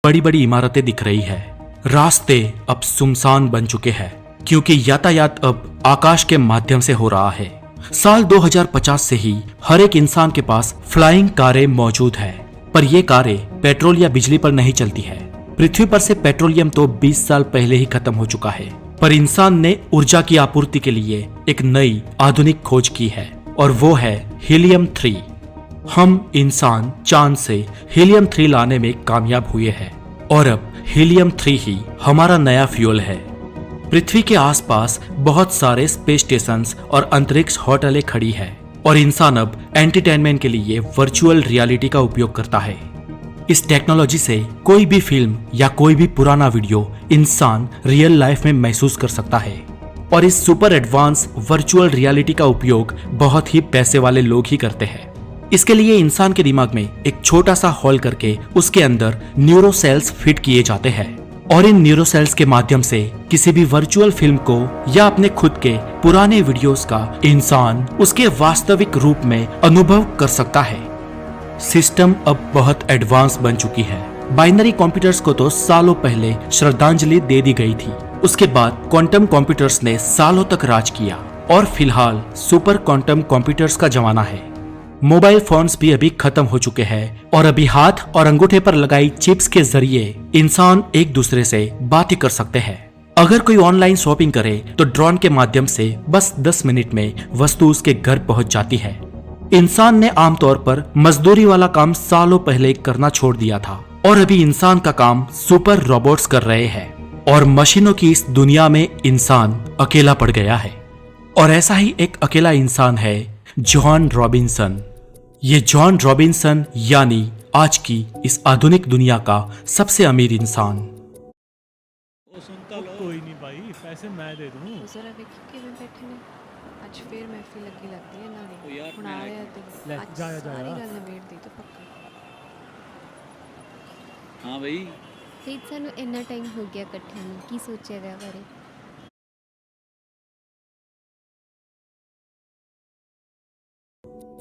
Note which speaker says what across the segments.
Speaker 1: बड़ी बड़ी इमारतें दिख रही है। रास्ते अब सुनसान बन चुके हैं क्योंकि यातायात अब आकाश के माध्यम से हो रहा है। साल 2050 से ही हर एक इंसान के पास फ्लाइंग कारें मौजूद है, पर ये कारें पेट्रोल या बिजली पर नहीं चलती है। पृथ्वी पर से पेट्रोलियम तो 20 साल पहले ही खत्म हो चुका है, पर इंसान ने ऊर्जा की आपूर्ति के लिए एक नई आधुनिक खोज की है और वो है हीलियम 3। हम इंसान चांद से हीलियम 3 लाने में कामयाब हुए हैं और अब हीलियम 3 ही हमारा नया फ्यूल है। पृथ्वी के आसपास बहुत सारे स्पेस स्टेशंस और अंतरिक्ष होटलें खड़ी है और इंसान अब एंटरटेनमेंट के लिए वर्चुअल रियलिटी का उपयोग करता है। इस टेक्नोलॉजी से कोई भी फिल्म या कोई भी पुराना वीडियो इंसान रियल लाइफ में महसूस कर सकता है और इस सुपर एडवांस वर्चुअल रियलिटी का उपयोग बहुत ही पैसे वाले लोग ही करते हैं। इसके लिए इंसान के दिमाग में एक छोटा सा हॉल करके उसके अंदर न्यूरो सेल्स फिट किए जाते हैं और इन न्यूरो सेल्स के माध्यम से किसी भी वर्चुअल फिल्म को या अपने खुद के पुराने वीडियोस का इंसान उसके वास्तविक रूप में अनुभव कर सकता है। सिस्टम अब बहुत एडवांस बन चुकी है। बाइनरी कंप्यूटर्स को तो सालों पहले श्रद्धांजलि दे दी गई थी। उसके बाद क्वांटम कंप्यूटर्स ने सालों तक राज किया और फिलहाल सुपर क्वांटम कंप्यूटर्स का जमाना है। मोबाइल फोन्स भी अभी खत्म हो चुके हैं और अभी हाथ और अंगूठे पर लगाई चिप्स के जरिए इंसान एक दूसरे से बातें कर सकते हैं। अगर कोई ऑनलाइन शॉपिंग करे तो ड्रोन के माध्यम से बस 10 मिनट में वस्तु उसके घर पहुंच जाती है। इंसान ने आमतौर पर मजदूरी वाला काम सालों पहले करना छोड़ दिया था और अभी इंसान का काम सुपर रोबोट्स कर रहे हैं और मशीनों की इस दुनिया में इंसान अकेला पड़ गया है। और ऐसा ही एक अकेला इंसान है जॉन रॉबिन्सन। ये जॉन रॉबिन्सन यानी आज की इस आधुनिक दुनिया का सबसे अमीर इंसान।
Speaker 2: सुनता लो कोई नहीं भाई, पैसे मैं दे दूं।
Speaker 3: जरा देखिए किवें बैठे ने आज फिर महफिल लगी लगती है ना
Speaker 2: ओ यार,
Speaker 3: हुण आ रहा
Speaker 2: ले,
Speaker 3: ते आज
Speaker 2: जाया,
Speaker 3: सारी
Speaker 2: जाया।
Speaker 3: गल नवेड़ दी तो पक्का
Speaker 2: हाँ भाई,
Speaker 4: ਤੇ ਸਾਨੂੰ ਇੰਨਾ ਟਾਈਮ ਹੋ ਗਿਆ ਇਕੱਠਿਆਂ ਨੂੰ, ਕੀ ਸੋਚਿਆ ਗਿਆ ਬਾਰੇ?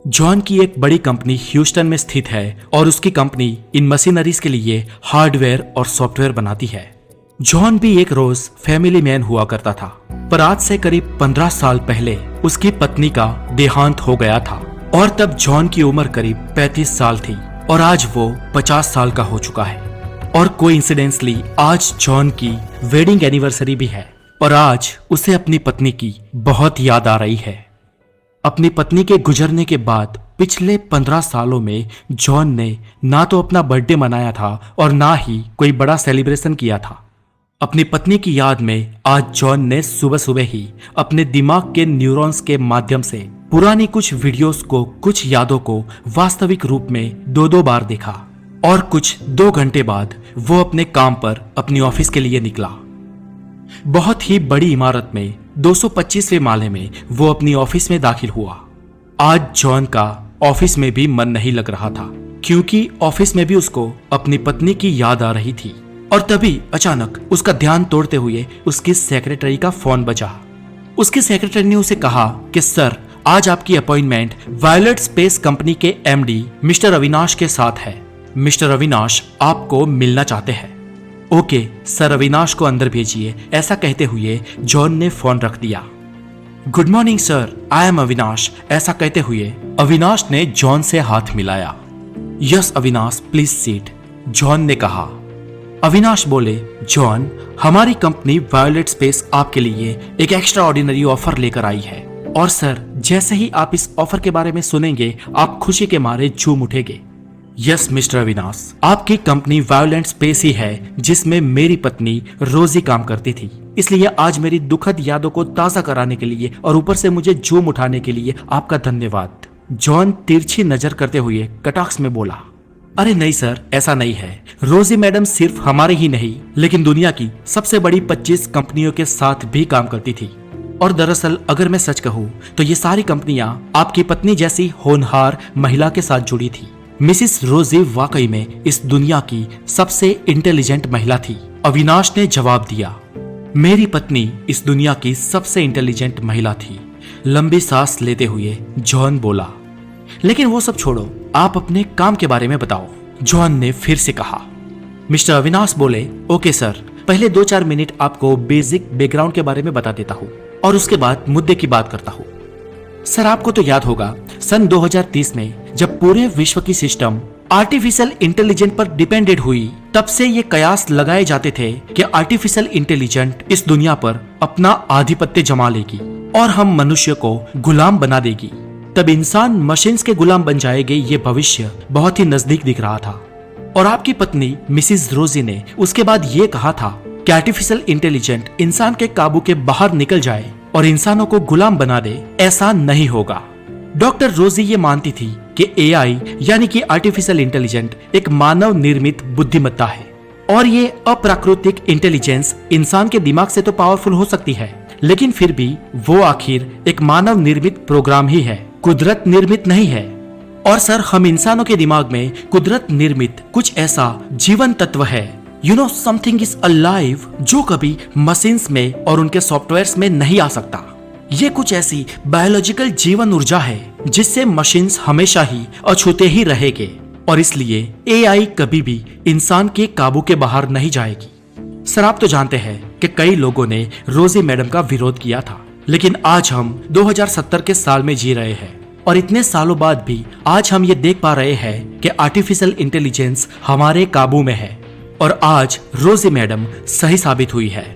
Speaker 1: जॉन की एक बड़ी कंपनी ह्यूस्टन में स्थित है और उसकी कंपनी इन मशीनरीज के लिए हार्डवेयर और सॉफ्टवेयर बनाती है। जॉन भी एक रोज फैमिली मैन हुआ करता था, पर आज से करीब 15 साल पहले उसकी पत्नी का देहांत हो गया था और तब जॉन की उम्र करीब 35 साल थी और आज वो 50 साल का हो चुका है। और कोइंसिडेंसली आज जॉन की वेडिंग एनिवर्सरी भी है और आज उसे अपनी पत्नी की बहुत याद आ रही है। अपनी पत्नी के गुजरने के बाद पिछले 15 सालों में जॉन ने ना तो अपना बर्थडे मनाया था और ना ही कोई बड़ा सेलिब्रेशन किया था। अपनी पत्नी की याद में आज जॉन ने सुबह सुबह ही अपने दिमाग के न्यूरॉन्स के माध्यम से पुरानी कुछ वीडियोस को, कुछ यादों को वास्तविक रूप में 2-2 बार देखा और कुछ 2 घंटे बाद वो अपने काम पर अपनी ऑफिस के लिए निकला। बहुत ही बड़ी इमारत में 225वें माले में वो अपनी ऑफिस में दाखिल हुआ। आज जॉन का ऑफिस में भी मन नहीं लग रहा था क्योंकि ऑफिस में भी उसको अपनी पत्नी की याद आ रही थी और तभी अचानक उसका ध्यान तोड़ते हुए उसकी सेक्रेटरी का फोन बजा। उसकी सेक्रेटरी ने उसे कहा कि सर, आज आपकी अपॉइंटमेंट वायलेट स्पेस कंपनी के एमडी मिस्टर अविनाश के साथ है। मिस्टर अविनाश आपको मिलना चाहते हैं। ओके सर, अविनाश को अंदर भेजिए। ऐसा कहते हुए जॉन ने फोन रख दिया। Good morning sir, I am Avinash. ऐसा कहते हुए अविनाश ने जॉन से हाथ मिलाया। Yes Avinash, please seat, John ने कहा। अविनाश बोले, जॉन, हमारी कंपनी वायलेट स्पेस आपके लिए एक एक्स्ट्रा ऑर्डिनरी ऑफर लेकर आई है और सर, जैसे ही आप इस ऑफर के बारे में सुनेंगे आप खुशी के मारे झूम उठेंगे। यस मिस्टर अविनाश, आपकी कंपनी वायलेंट स्पेस ही है जिसमें मेरी पत्नी रोजी काम करती थी, इसलिए आज मेरी दुखद यादों को ताजा कराने के लिए और ऊपर से मुझे झूम उठाने के लिए आपका धन्यवाद। जॉन तिरछी नजर करते हुए कटाक्ष में बोला, अरे नहीं सर, ऐसा नहीं है। रोजी मैडम सिर्फ हमारे ही नहीं लेकिन दुनिया की सबसे बड़ी 25 कंपनियों के साथ भी काम करती थी और दरअसल अगर मैं सच कहूँ तो ये सारी कंपनियां आपकी पत्नी जैसी होनहार महिला के साथ जुड़ी थी। मिसिस रोजी वाकई में इस दुनिया की सबसे इंटेलिजेंट महिला थी। अविनाश ने जवाब दिया, मेरी पत्नी इस दुनिया की सबसे इंटेलिजेंट महिला थी। लंबी सांस लेते हुए जॉन बोला, लेकिन वो सब छोड़ो, आप अपने काम के बारे में बताओ। जॉन ने फिर से कहा, मिस्टर अविनाश बोले, ओके सर, पहले 2-4 मिनट आपको बेसिक बैकग्राउंड के बारे में बता देता हूँ और उसके बाद मुद्दे की बात करता हूँ। सर, आपको तो याद होगा सन 2030 में जब पूरे विश्व की सिस्टम आर्टिफिशियल इंटेलिजेंस पर डिपेंडेड हुई, तब से ये कयास लगाए जाते थे कि आर्टिफिशियल इंटेलिजेंस इस दुनिया पर अपना आधिपत्य जमा लेगी और हम मनुष्य को गुलाम बना देगी। तब इंसान मशीन्स के गुलाम बन जाएंगे, ये भविष्य बहुत ही नजदीक दिख रहा था। और आपकी पत्नी मिसिस रोजी ने उसके बाद ये कहा था कि आर्टिफिशियल इंटेलिजेंस इंसान के काबू के बाहर निकल जाए और इंसानों को गुलाम बना दे। ऐसा नहीं होगा। डॉक्टर रोजी ये मानती थी कि एआई यानी कि आर्टिफिशियल इंटेलिजेंस एक मानव निर्मित बुद्धिमत्ता है और ये अप्राकृतिक इंटेलिजेंस इंसान के दिमाग से तो पावरफुल हो सकती है, लेकिन फिर भी वो आखिर एक मानव निर्मित प्रोग्राम ही है, कुदरत निर्मित नहीं है। और सर, हम इंसानों के दिमाग में कुदरत निर्मित कुछ ऐसा जीवन तत्व है, समथिंग इज अलाइव, जो कभी मशीन्स में और उनके सॉफ्टवेयर्स में नहीं आ सकता। ये कुछ ऐसी बायोलॉजिकल जीवन ऊर्जा है जिससे मशीन्स हमेशा ही अछूते ही रहेंगे और इसलिए एआई कभी भी इंसान के काबू के बाहर नहीं जाएगी। सर, आप तो जानते हैं कि कई लोगों ने रोजी मैडम का विरोध किया था, लेकिन आज हम 2070 के साल में जी रहे हैं और इतने सालों बाद भी आज हम ये देख पा रहे हैं कि आर्टिफिशियल इंटेलिजेंस हमारे काबू में है और आज रोजी मैडम सही साबित हुई है।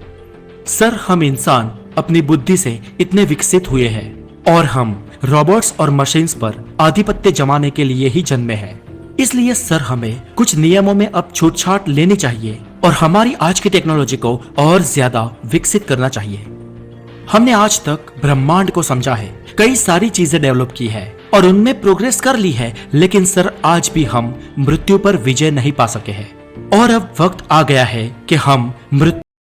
Speaker 1: सर, हम इंसान अपनी बुद्धि से इतने विकसित हुए हैं और हम रोबोट्स और मशीन्स पर आधिपत्य जमाने के लिए ही जन्मे हैं। इसलिए सर, हमें कुछ नियमों में अब छूटछाट लेनी चाहिए और हमारी आज की टेक्नोलॉजी को और ज्यादा विकसित करना चाहिए। हमने आज तक ब्रह्मांड को समझा है, कई सारी चीजें डेवलप की है और उनमें प्रोग्रेस कर ली है, लेकिन सर आज भी हम मृत्यु पर विजय नहीं पा सके हैं और अब वक्त आ गया है कि हम मृत्यु